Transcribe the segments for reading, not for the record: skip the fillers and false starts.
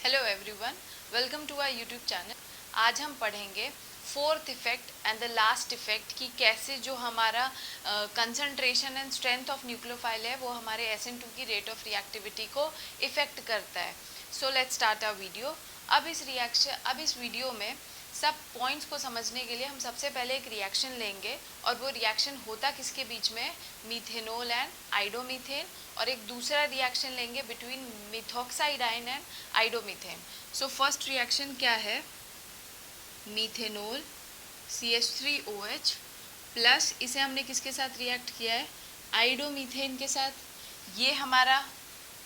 Hello everyone, welcome to our YouTube channel. आज हम पढ़ेंगे fourth effect and the last effect कि कैसे जो हमारा concentration and strength of nucleophile है वो हमारे SN2 की रेट ऑफ रिएक्टिविटी को इफेक्ट करता है। So let's start our video. अब इस वीडियो में सब पॉइंट्स को समझने के लिए हम सबसे पहले एक रिएक्शन लेंगे और वो रिएक्शन होता किसके बीच में, मीथेनॉल एंड आइडोमीथेन, और एक दूसरा रिएक्शन लेंगे between methoxide ion and iodomethane. So first reaction क्या है, मीथेनॉल CH3OH प्लस इसे हमने किसके साथ रिएक्ट किया है, आइडोमीथेन के साथ। ये हमारा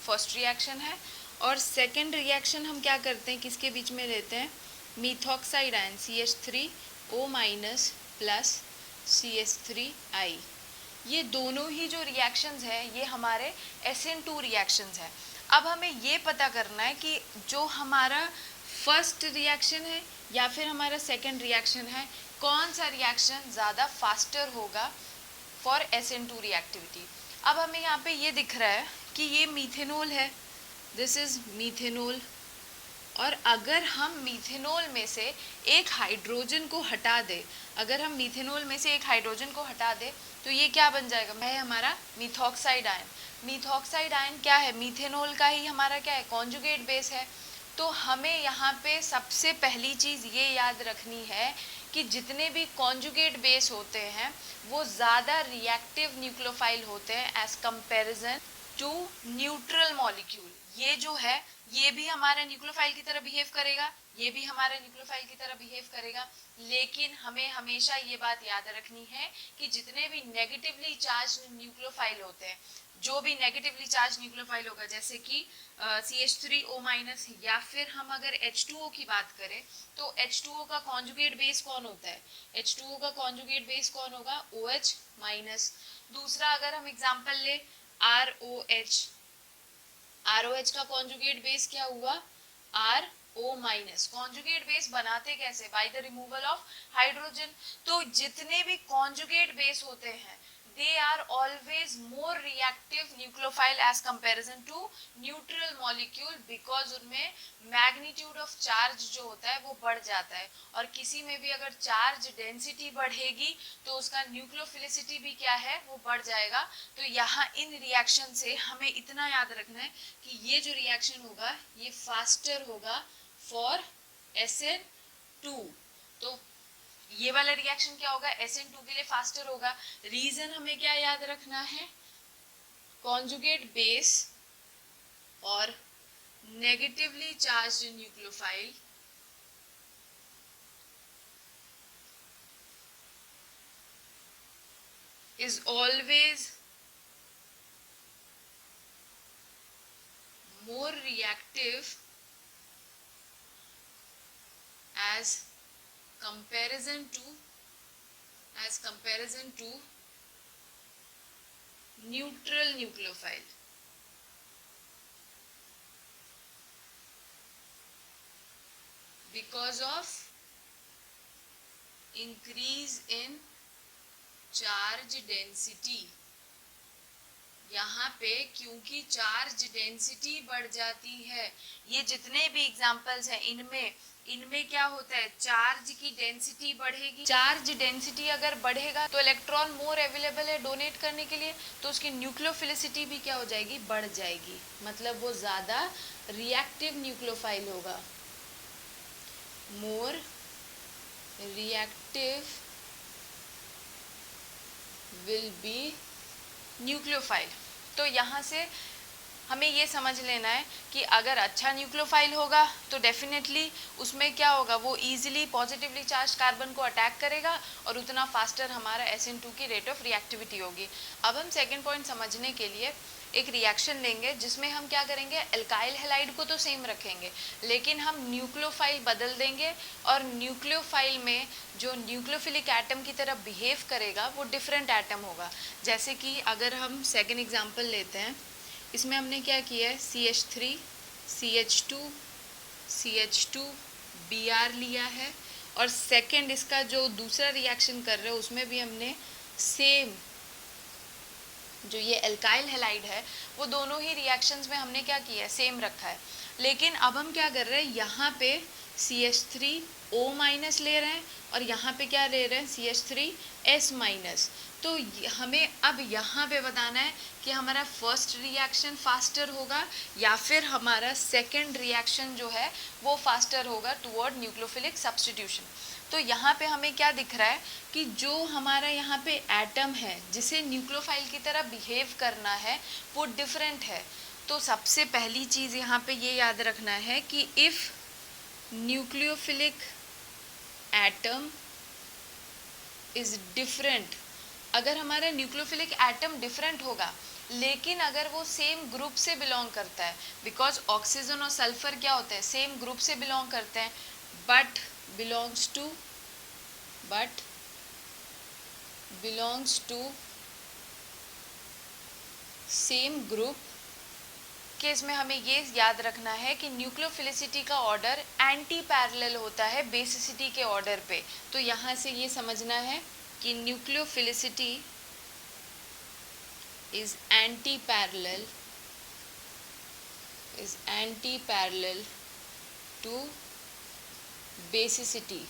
फर्स्ट रिएक्शन है। और सेकेंड रिएक्शन हम क्या करते हैं, किसके बीच में लेते हैं, methoxide ion CH3O minus plus CH3I। ये दोनों ही जो रिएक्शंस हैं ये हमारे SN2 रिएक्शंस हैं। अब हमें ये पता करना है कि जो हमारा फर्स्ट रिएक्शन है या फिर हमारा सेकंड रिएक्शन है, कौन सा रिएक्शन ज़्यादा फास्टर होगा फॉर SN2 रिएक्टिविटी। अब हमें यहाँ पे ये दिख रहा है कि ये मीथेनॉल है, दिस इज़ मीथेनॉल। और अगर हम मीथेनॉल में से एक हाइड्रोजन को हटा दें, अगर हम मीथेनॉल में से एक हाइड्रोजन को हटा दें तो ये क्या बन जाएगा, है हमारा मिथॉक्साइड आयन। मिथॉक्साइड आयन क्या है, मीथेनॉल का ही हमारा क्या है, कॉन्जुगेट बेस है। तो हमें यहाँ पे सबसे पहली चीज़ ये याद रखनी है कि जितने भी कॉन्जुगेट बेस होते हैं वो ज़्यादा रिएक्टिव न्यूक्लियोफाइल होते हैं as comparison to neutral molecule. ये जो है ये भी हमारा न्यूक्लियोफाइल की तरह बिहेव करेगा, ये भी हमारा न्यूक्लियोफाइल की तरह बिहेव करेगा, लेकिन हमें हमेशा ये बात याद रखनी है कि जितने भी नेगेटिवली चार्ज न्यूक्लियोफाइल होते हैं, जो भी नेगेटिवली चार्ज न्यूक्लियोफाइल होगा, जैसे कि CH3O माइनस, या फिर हम अगर H2O की बात करें तो H2O का कॉन्जुगेट बेस कौन होता है, H2O का कॉन्जुगेट बेस कौन होगा, OH माइनस। दूसरा अगर हम एग्जाम्पल ले ROH, ROH का कॉन्जुगेट बेस क्या हुआ, RO माइनस। कॉन्जुगेट बेस बनाते कैसे, by the removal of hydrogen. तो जितने भी कॉन्जुगेट बेस होते हैं they are always more reactive nucleophile as comparison to neutral molecule, because उनमें magnitude of charge जो होता है वो बढ़ जाता है। और किसी में भी अगर चार्ज डेंसिटी बढ़ेगी तो उसका न्यूक्लियोफिलिसिटी भी क्या है, वो बढ़ जाएगा। तो यहाँ इन रिएक्शन से हमें इतना याद रखना है कि ये जो रिएक्शन होगा ये फास्टर होगा फॉर SN2। तो ये वाला रिएक्शन क्या होगा, SN2 के लिए फास्टर होगा। रीजन हमें क्या याद रखना है, कॉन्जुगेट बेस और negatively charged nucleophile is always more reactive as comparison to neutral nucleophile। because of increase in charge density। यहाँ पे क्योंकि चार्ज डेंसिटी बढ़ जाती है, ये जितने भी एग्जांपल्स हैं इनमें क्या होता है, चार्ज की डेंसिटी बढ़ेगी। चार्ज डेंसिटी अगर बढ़ेगा तो इलेक्ट्रॉन मोर अवेलेबल है डोनेट करने के लिए, तो उसकी न्यूक्लियोफिलिसिटी भी क्या हो जाएगी, बढ़ जाएगी। मतलब वो ज़्यादा रिएक्टिव न्यूक्लियोफाइल होगा, more reactive will be nucleophile. तो यहाँ से हमें ये समझ लेना है कि अगर अच्छा न्यूक्लियोफाइल होगा तो डेफिनेटली उसमें क्या होगा, वो इजीली पॉजिटिवली चार्ज कार्बन को अटैक करेगा और उतना फास्टर हमारा SN2 की रेट ऑफ रिएक्टिविटी होगी। अब हम सेकंड पॉइंट समझने के लिए एक रिएक्शन लेंगे जिसमें हम क्या करेंगे, एल्काइल हैलाइड को तो सेम रखेंगे लेकिन हम न्यूक्लियोफाइल बदल देंगे, और न्यूक्लियोफाइल में जो न्यूक्लियोफिलिक एटम की तरह बिहेव करेगा वो डिफरेंट एटम होगा। जैसे कि अगर हम सेकेंड एग्जाम्पल लेते हैं, इसमें हमने क्या किया है, CH3 CH2 CH2 Br लिया है, और सेकेंड इसका जो दूसरा रिएक्शन कर रहे हैं उसमें भी हमने सेम जो ये एल्काइल हैलाइड है वो दोनों ही रिएक्शंस में हमने क्या किया है, सेम रखा है। लेकिन अब हम क्या कर रहे हैं, यहाँ पे CH3O माइनस ले रहे हैं और यहाँ पे क्या ले रहे हैं, CH3S माइनस। तो हमें अब यहाँ पे बताना है कि हमारा फर्स्ट रिएक्शन फास्टर होगा या फिर हमारा सेकंड रिएक्शन जो है वो फास्टर होगा टुवर्ड न्यूक्लियोफिलिक सब्स्टिट्यूशन। तो यहाँ पे हमें क्या दिख रहा है कि जो हमारा यहाँ पे एटम है जिसे न्यूक्लियोफाइल की तरह बिहेव करना है वो डिफरेंट है। तो सबसे पहली चीज़ यहाँ पे ये याद रखना है कि if nucleophilic atom is different, अगर हमारा न्यूक्लियोफिलिक एटम डिफरेंट होगा लेकिन अगर वो सेम ग्रुप से बिलोंग करता है, बिकॉज ऑक्सीजन और सल्फर क्या होते हैं, सेम ग्रुप से बिलोंग करते हैं, but belongs to same group, case में हमें ये याद रखना है कि न्यूक्लियोफिलिसिटी का ऑर्डर एंटी पैरेलल होता है बेसिसिटी के ऑर्डर पे। तो यहाँ से ये समझना है कि nucleophilicity is anti parallel to basicity.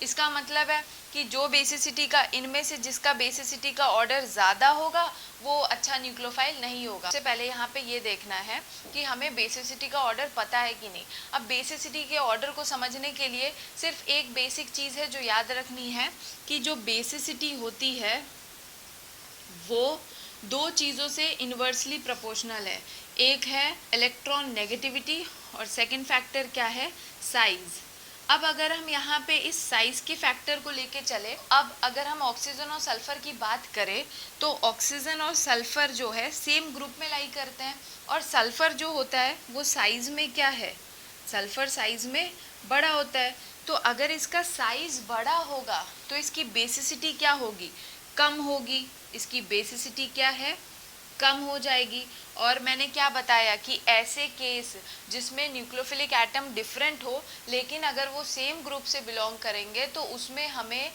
इसका मतलब है कि जो बेसिसिटी का, इनमें से जिसका बेसिसिटी का ऑर्डर ज़्यादा होगा वो अच्छा न्यूक्लियोफाइल नहीं होगा। सबसे पहले यहाँ पे ये देखना है कि हमें बेसिसिटी का ऑर्डर पता है कि नहीं। अब बेसिसिटी के ऑर्डर को समझने के लिए सिर्फ एक बेसिक चीज़ है जो याद रखनी है कि जो बेसिसिटी होती है वो दो चीज़ों से इन्वर्सली प्रोपोर्शनल है। एक है इलेक्ट्रॉन नेगेटिविटी और सेकेंड फैक्टर क्या है, साइज़। अब अगर हम यहाँ पे इस साइज़ के फैक्टर को लेके चले, अब अगर हम ऑक्सीजन और सल्फ़र की बात करें तो ऑक्सीजन और सल्फ़र जो है सेम ग्रुप में लाई करते हैं और सल्फ़र जो होता है वो साइज़ में क्या है, सल्फ़र साइज़ में बड़ा होता है। तो अगर इसका साइज़ बड़ा होगा तो इसकी बेसिसिटी क्या होगी, कम होगी। इसकी बेसिसिटी क्या है, कम हो जाएगी। और मैंने क्या बताया कि ऐसे केस जिसमें न्यूक्लियोफिलिक एटम डिफरेंट हो लेकिन अगर वो सेम ग्रुप से बिलोंग करेंगे तो उसमें हमें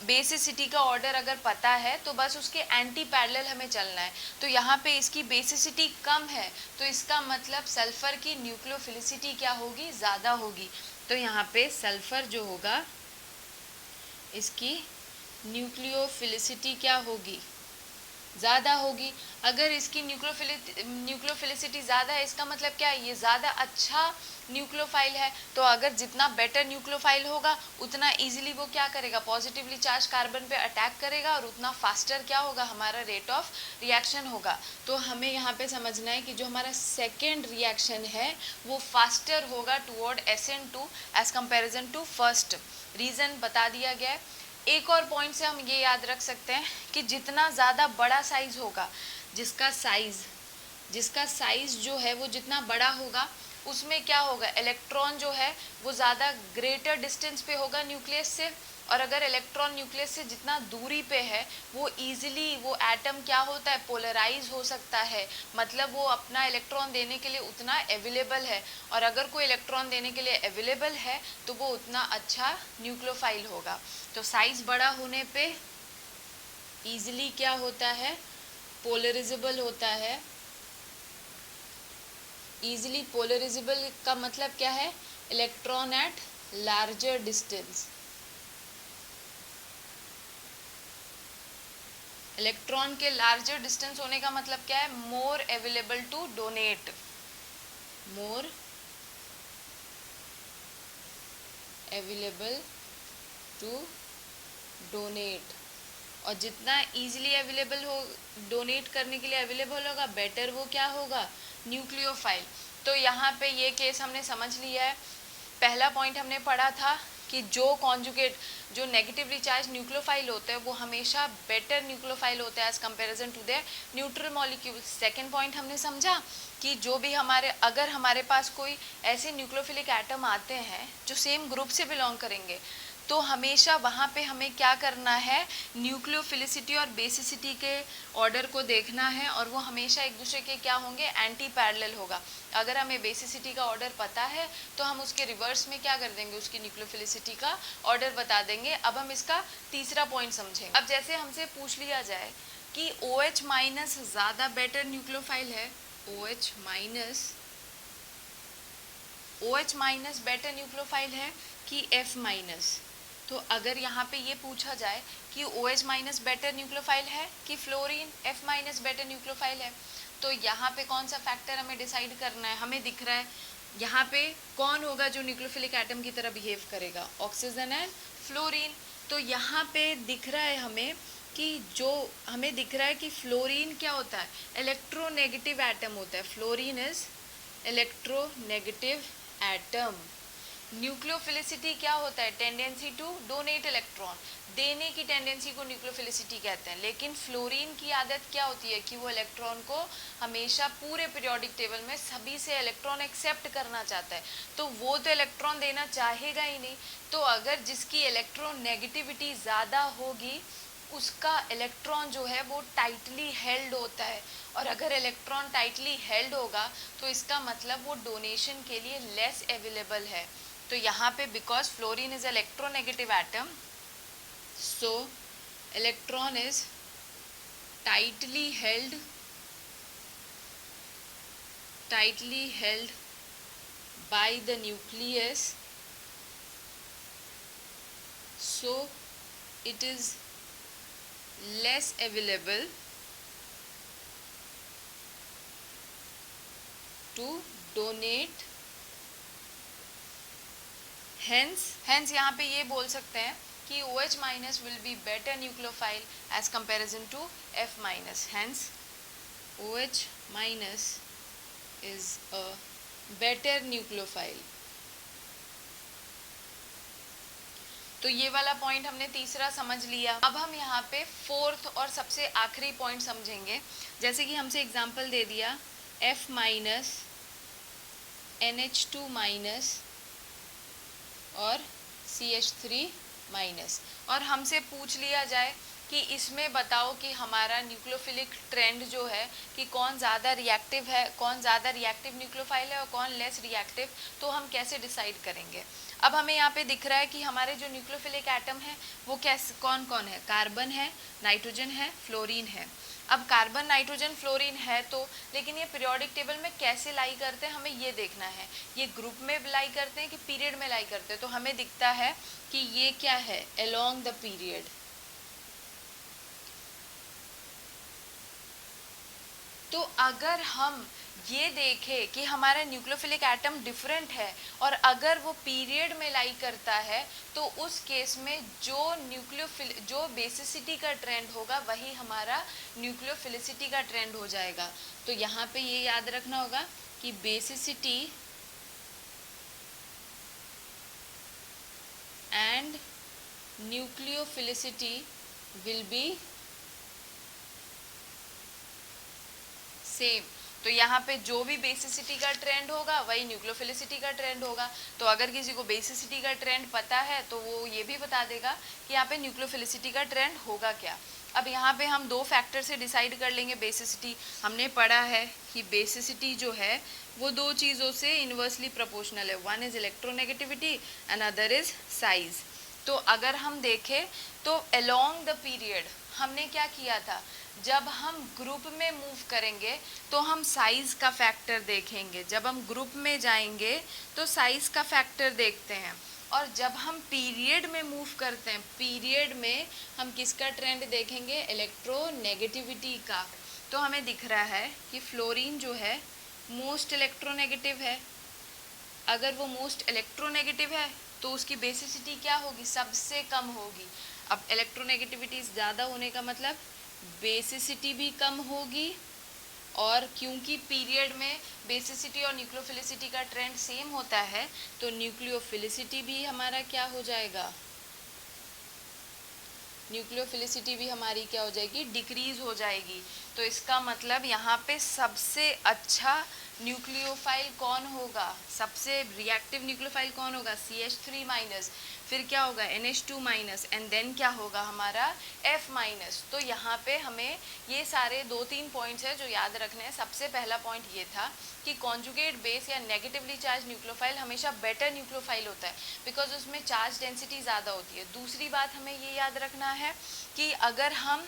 बेसिसिटी का ऑर्डर अगर पता है तो बस उसके एंटी पैरेलल हमें चलना है। तो यहाँ पे इसकी बेसिसिटी कम है तो इसका मतलब सल्फ़र की न्यूक्लियोफिलिसिटी क्या होगी, ज़्यादा होगी। तो यहाँ पे सल्फ़र जो होगा इसकी न्यूक्लियोफिलिसिटी क्या होगी, ज़्यादा होगी। अगर इसकी न्यूक्लियोफिलिसिटी ज़्यादा है इसका मतलब क्या है, ये ज़्यादा अच्छा न्यूक्लियोफाइल है। तो अगर जितना बेटर न्यूक्लियोफाइल होगा उतना इजीली वो क्या करेगा, पॉजिटिवली चार्ज कार्बन पे अटैक करेगा और उतना फास्टर क्या होगा, हमारा रेट ऑफ रिएक्शन होगा। तो हमें यहाँ पे समझना है कि जो हमारा सेकेंड रिएक्शन है वो फास्टर होगा toward SN2 as comparison to first. Reason बता दिया गया है। एक और पॉइंट से हम ये याद रख सकते हैं कि जितना ज़्यादा बड़ा साइज़ होगा, जिसका साइज़ जो है वो जितना बड़ा होगा उसमें क्या होगा, इलेक्ट्रॉन जो है वो ज़्यादा ग्रेटर डिस्टेंस पे होगा न्यूक्लियस से। और अगर इलेक्ट्रॉन न्यूक्लियस से जितना दूरी पे है वो इजीली वो एटम क्या होता है, पोलराइज हो सकता है, मतलब वो अपना इलेक्ट्रॉन देने के लिए उतना अवेलेबल है। और अगर कोई इलेक्ट्रॉन देने के लिए अवेलेबल है तो वो उतना अच्छा न्यूक्लियोफाइल होगा। तो साइज़ बड़ा होने पे इजीली क्या होता है, पोलराइजेबल होता है। इजीली पोलराइजेबल का मतलब क्या है, electron at larger distance. Electron के लार्जर डिस्टेंस होने का मतलब क्या है, more available to donate, more available to donate. और जितना इजीली अवेलेबल हो, डोनेट करने के लिए अवेलेबल होगा, बेटर वो क्या होगा, न्यूक्लियोफाइल। तो यहाँ पे ये केस हमने समझ लिया है। पहला पॉइंट हमने पढ़ा था कि जो कॉन्जुगेट, जो नेगेटिवली चार्ज न्यूक्लियोफाइल होते हैं वो हमेशा बेटर न्यूक्लियोफाइल होते हैं as comparison to their neutral molecule. Second point हमने समझा कि जो भी अगर हमारे पास कोई ऐसे न्यूक्लियोफिलिक एटम आते हैं जो सेम ग्रुप से बिलोंग करेंगे तो हमेशा वहाँ पे हमें क्या करना है, न्यूक्लियोफिलिसिटी और बेसिसिटी के ऑर्डर को देखना है और वो हमेशा एक दूसरे के क्या होंगे, एंटी पैरेलल होगा। अगर हमें बेसिसिटी का ऑर्डर पता है तो हम उसके रिवर्स में क्या कर देंगे, उसकी न्यूक्लियोफिलिसिटी का ऑर्डर बता देंगे। अब हम इसका तीसरा पॉइंट समझेंगे। अब जैसे हमसे पूछ लिया जाए कि OH माइनस ज़्यादा बेटर न्यूक्लियोफाइल है, OH minus OH minus better nucleophile है कि F माइनस? तो अगर यहाँ पे ये पूछा जाए कि OH माइनस बेटर न्यूक्लियोफाइल है कि fluorine F minus better nucleophile है, तो यहाँ पे कौन सा फैक्टर हमें डिसाइड करना है? हमें दिख रहा है यहाँ पे कौन होगा जो न्यूक्लियोफिलिक एटम की तरह बिहेव करेगा? Oxygen and fluorine. तो यहाँ पे दिख रहा है हमें कि जो हमें दिख रहा है कि फ्लोरीन क्या होता है? इलेक्ट्रोनेगेटिव एटम होता है। Fluorine is electronegative atom. Nucleophilicity क्या होता है? टेंडेंसी टू डोनेट इलेक्ट्रॉन, देने की टेंडेंसी को न्यूक्लियोफिलिसिटी कहते हैं। लेकिन फ्लोरीन की आदत क्या होती है कि वो इलेक्ट्रॉन को हमेशा पूरे पीरियोडिक टेबल में सभी से इलेक्ट्रॉन एक्सेप्ट करना चाहता है, तो वो तो इलेक्ट्रॉन देना चाहेगा ही नहीं। तो अगर जिसकी इलेक्ट्रॉन नेगेटिविटी ज़्यादा होगी उसका इलेक्ट्रॉन जो है वो टाइटली हेल्ड होता है, और अगर इलेक्ट्रॉन टाइटली हेल्ड होगा तो इसका मतलब वो डोनेशन के लिए लेस अवेलेबल है। तो यहाँ पे because fluorine is electronegative atom, so electron is tightly held by the nucleus, so it is less available to donate. Hence यहाँ पे ये बोल सकते हैं कि OH minus will be better nucleophile as comparison to F minus. Hence OH minus is a better nucleophile. तो ये वाला पॉइंट हमने तीसरा समझ लिया। अब हम यहाँ पे फोर्थ और सबसे आखिरी पॉइंट समझेंगे। जैसे कि हमसे एग्जांपल दे दिया F माइनस NH2 माइनस और CH3 माइनस, और हमसे पूछ लिया जाए कि इसमें बताओ कि हमारा न्यूक्लियोफिलिक ट्रेंड जो है कि कौन ज़्यादा रिएक्टिव है, कौन ज़्यादा रिएक्टिव न्यूक्लियोफाइल है और कौन लेस रिएक्टिव, तो हम कैसे डिसाइड करेंगे? अब हमें यहाँ पे दिख रहा है कि हमारे जो न्यूक्लियोफिलिक एटम है वो कैसे कौन कौन है? कार्बन है, नाइट्रोजन है, फ्लोरीन है। अब कार्बन, नाइट्रोजन, फ्लोरीन है तो, लेकिन ये पीरियोडिक टेबल में कैसे लाई करते हैं हमें ये देखना है। ये ग्रुप में लाई करते हैं कि पीरियड में लाई करते हैं? तो हमें दिखता है कि ये क्या है? Along the period. तो अगर हम ये देखें कि हमारा न्यूक्लियोफिलिक एटम डिफरेंट है और अगर वो पीरियड में लाई करता है, तो उस केस में जो बेसिसिटी का ट्रेंड होगा वही हमारा न्यूक्लियोफिलिसिटी का ट्रेंड हो जाएगा। तो यहाँ पे ये याद रखना होगा कि basicity and nucleophilicity will be same. तो यहाँ पे जो भी बेसिसिटी का ट्रेंड होगा वही न्यूक्लियोफिलिसिटी का ट्रेंड होगा। तो अगर किसी को बेसिसिटी का ट्रेंड पता है तो वो ये भी बता देगा कि यहाँ पे न्यूक्लियोफिलिसिटी का ट्रेंड होगा क्या। अब यहाँ पे हम दो फैक्टर से डिसाइड कर लेंगे बेसिसिटी। हमने पढ़ा है कि बेसिसिटी जो है वो दो चीज़ों से इन्वर्सली प्रोपोर्शनल है, one is electronegativity and other is size. तो अगर हम देखें तो अलोंग द पीरियड हमने क्या किया था? जब हम ग्रुप में मूव करेंगे तो हम साइज का फैक्टर देखेंगे, जब हम ग्रुप में जाएंगे तो साइज का फैक्टर देखते हैं, और जब हम पीरियड में मूव करते हैं पीरियड में हम किसका ट्रेंड देखेंगे? इलेक्ट्रोनेगेटिविटी का। तो हमें दिख रहा है कि फ्लोरीन जो है मोस्ट इलेक्ट्रोनेगेटिव है। अगर वो मोस्ट इलेक्ट्रोनेगेटिव है तो उसकी बेसिसिटी क्या होगी? सबसे कम होगी। अब इलेक्ट्रोनेगेटिविटी ज़्यादा होने का मतलब बेसिसिटी भी कम होगी, और क्योंकि पीरियड में बेसिसिटी और न्यूक्लियोफिलिसिटी का ट्रेंड सेम होता है तो न्यूक्लियोफिलिसिटी भी हमारा क्या हो जाएगा? न्यूक्लियोफिलिसिटी भी हमारी क्या हो जाएगी? डिक्रीज हो जाएगी। तो इसका मतलब यहाँ पे सबसे अच्छा न्यूक्लियोफाइल कौन होगा? सबसे रिएक्टिव न्यूक्लियोफाइल कौन होगा? CH3 माइनस, फिर क्या होगा? NH2 माइनस, एंड देन क्या होगा हमारा? F minus. तो यहाँ पे हमें ये सारे 2-3 पॉइंट्स हैं जो याद रखने हैं। सबसे पहला पॉइंट ये था कि कॉन्जुगेट बेस या नेगेटिवली चार्ज न्यूक्लियोफाइल हमेशा बेटर न्यूक्लियोफाइल होता है बिकॉज उसमें चार्ज डेंसिटी ज़्यादा होती है। दूसरी बात हमें ये याद रखना है कि अगर हम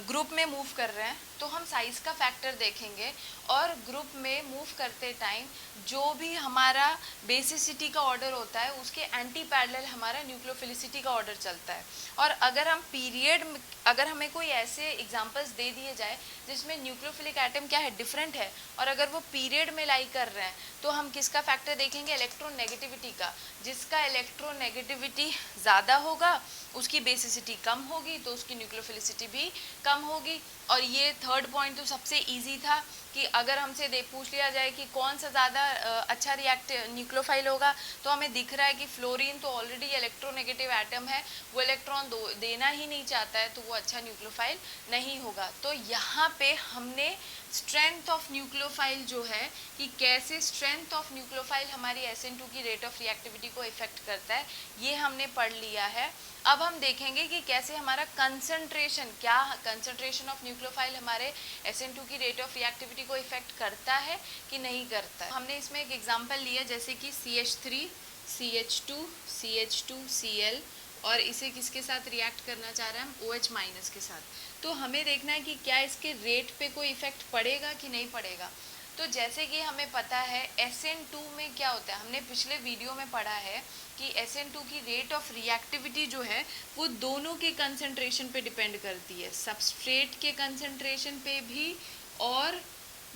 ग्रुप में मूव कर रहे हैं तो हम साइज़ का फैक्टर देखेंगे और ग्रुप में मूव करते टाइम जो भी हमारा बेसिसिटी का ऑर्डर होता है उसके एंटी पैरेलल हमारा न्यूक्लियोफिलिसिटी का ऑर्डर चलता है। और अगर हम पीरियड, अगर हमें कोई ऐसे एग्जांपल्स दे दिए जाए जिसमें न्यूक्लियोफिलिक एटम क्या है, डिफरेंट है, और अगर वो पीरियड में लाई कर रहे हैं, तो हम किसका फैक्टर देखेंगे, इलेक्ट्रोनेगेटिविटी का। जिसका इलेक्ट्रोनेगेटिविटी ज़्यादा होगा उसकी बेसिसिटी कम होगी, तो उसकी न्यूक्लियोफिलिसिटी भी कम होगी। और ये थर्ड पॉइंट तो सबसे इजी था कि अगर हमसे पूछ लिया जाए कि कौन सा ज़्यादा अच्छा न्यूक्लियोफाइल होगा, तो हमें दिख रहा है कि फ्लोरीन तो ऑलरेडी इलेक्ट्रोनेगेटिव एटम है, वो इलेक्ट्रॉन देना ही नहीं चाहता है, तो वो अच्छा न्यूक्लियोफाइल नहीं होगा। तो यहाँ पे हमने स्ट्रेंथ ऑफ न्यूक्लियोफाइल जो है कि कैसे स्ट्रेंथ ऑफ न्यूक्लियोफाइल हमारी SN2 की रेट ऑफ रिएक्टिविटी को इफेक्ट करता है, ये हमने पढ़ लिया है। अब हम देखेंगे कि कैसे हमारा कंसंट्रेशन, क्या कंसंट्रेशन ऑफ न्यूक्लियोफाइल हमारे SN2 की रेट ऑफ रिएक्टिविटी को इफेक्ट करता है कि नहीं करता है। हमने इसमें एक एग्जांपल लिया जैसे कि CH3 CH2 CH2 Cl, और इसे किसके साथ रिएक्ट करना चाह रहे हैं हम, OH माइनस के साथ। तो हमें देखना है कि क्या इसके रेट पे कोई इफेक्ट पड़ेगा कि नहीं पड़ेगा। तो जैसे कि हमें पता है SN2 में क्या होता है, हमने पिछले वीडियो में पढ़ा है कि SN2 की रेट ऑफ रिएक्टिविटी जो है वो दोनों के कंसंट्रेशन पे डिपेंड करती है, सबस्ट्रेट के कंसंट्रेशन पे भी और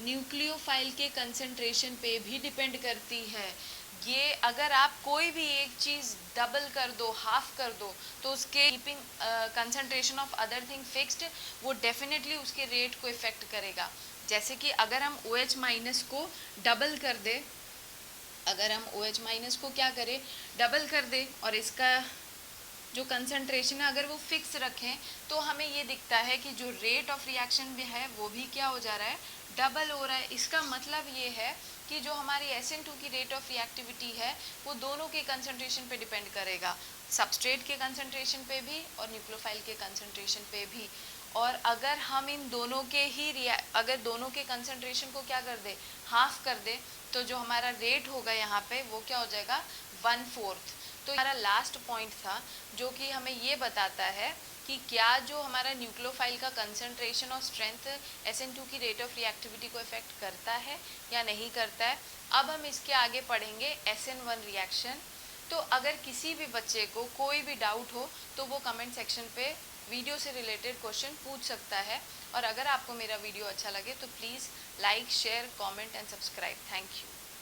न्यूक्लियोफाइल के कंसंट्रेशन पे भी डिपेंड करती है। ये अगर आप कोई भी एक चीज़ डबल कर दो, हाफ कर दो, तो उसके keeping concentration of other thing fixed, वो डेफिनेटली उसके रेट को इफेक्ट करेगा। जैसे कि अगर हम OH माइनस को डबल कर दे, अगर हम OH माइनस को क्या करें, डबल कर दे, और इसका जो कंसंट्रेशन है अगर वो फिक्स रखें, तो हमें ये दिखता है कि जो रेट ऑफ रिएक्शन भी है वो भी क्या हो जा रहा है, डबल हो रहा है। इसका मतलब ये है कि जो हमारी SN2 की रेट ऑफ रिएक्टिविटी है वो दोनों के कंसंट्रेशन पे डिपेंड करेगा, सबस्ट्रेट के कंसंट्रेशन पे भी और न्यूक्लियोफाइल के कंसंट्रेशन पे भी। और अगर हम इन दोनों के ही अगर दोनों के कंसंट्रेशन को क्या कर दे, हाफ कर दे, तो जो हमारा रेट होगा यहाँ पे वो क्या हो जाएगा, 1/4। तो हमारा लास्ट पॉइंट था जो कि हमें ये बताता है कि क्या जो हमारा न्यूक्लियोफाइल का कंसंट्रेशन और स्ट्रेंथ SN2 की रेट ऑफ रिएक्टिविटी को इफेक्ट करता है या नहीं करता है। अब हम इसके आगे पढ़ेंगे SN1 रिएक्शन। तो अगर किसी भी बच्चे को कोई भी डाउट हो तो वो कमेंट सेक्शन पे वीडियो से रिलेटेड क्वेश्चन पूछ सकता है। और अगर आपको मेरा वीडियो अच्छा लगे तो please like, share, comment and subscribe. Thank you.